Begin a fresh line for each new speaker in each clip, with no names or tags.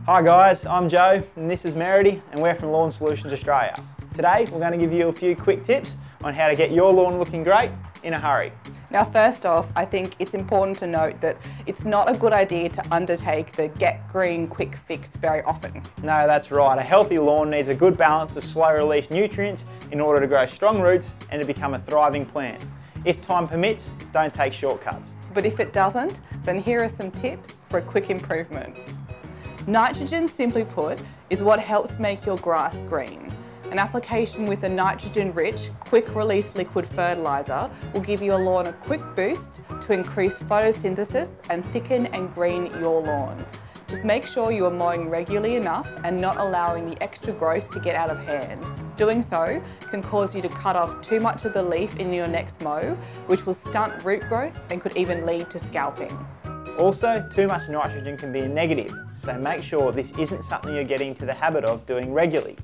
Hi guys, I'm Joe and this is Meredy and we're from Lawn Solutions Australia. Today we're going to give you a few quick tips on how to get your lawn looking great in a hurry.
Now first off, I think it's important to note that it's not a good idea to undertake the get green quick fix very often.
No, that's right. A healthy lawn needs a good balance of slow release nutrients in order to grow strong roots and to become a thriving plant. If time permits, don't take shortcuts.
But if it doesn't, then here are some tips for a quick improvement. Nitrogen, simply put, is what helps make your grass green. An application with a nitrogen-rich, quick-release liquid fertiliser will give your lawn a quick boost to increase photosynthesis and thicken and green your lawn. Just make sure you are mowing regularly enough and not allowing the extra growth to get out of hand. Doing so can cause you to cut off too much of the leaf in your next mow, which will stunt root growth and could even lead to scalping.
Also, too much nitrogen can be a negative, so make sure this isn't something you're getting into the habit of doing regularly.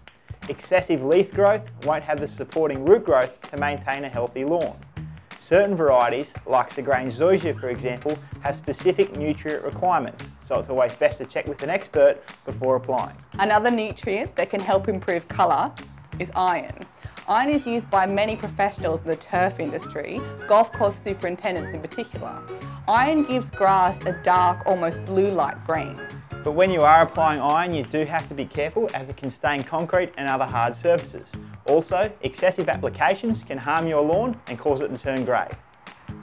Excessive leaf growth won't have the supporting root growth to maintain a healthy lawn. Certain varieties, like Segrange zoysia for example, have specific nutrient requirements, so it's always best to check with an expert before applying.
Another nutrient that can help improve colour is iron. Iron is used by many professionals in the turf industry, golf course superintendents in particular. Iron gives grass a dark, almost blue-like green.
But when you are applying iron, you do have to be careful as it can stain concrete and other hard surfaces. Also, excessive applications can harm your lawn and cause it to turn grey.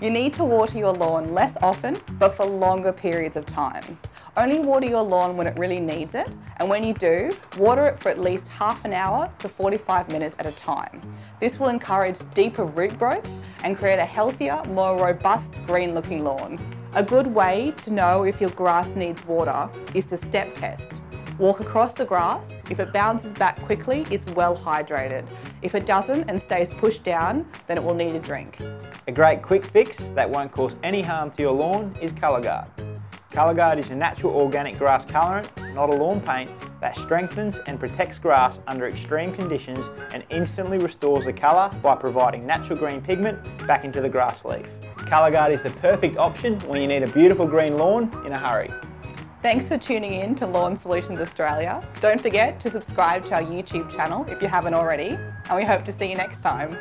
You need to water your lawn less often, but for longer periods of time. Only water your lawn when it really needs it, and when you do, water it for at least half an hour to 45 minutes at a time. This will encourage deeper root growth and create a healthier, more robust, green-looking lawn. A good way to know if your grass needs water is the step test. Walk across the grass. If it bounces back quickly, it's well hydrated. If it doesn't and stays pushed down, then it will need a drink.
A great quick fix that won't cause any harm to your lawn is Colour Guard. Colour Guard is a natural organic grass colourant, not a lawn paint, that strengthens and protects grass under extreme conditions and instantly restores the colour by providing natural green pigment back into the grass leaf. Colour Guard is the perfect option when you need a beautiful green lawn in a hurry.
Thanks for tuning in to Lawn Solutions Australia. Don't forget to subscribe to our YouTube channel if you haven't already, and we hope to see you next time.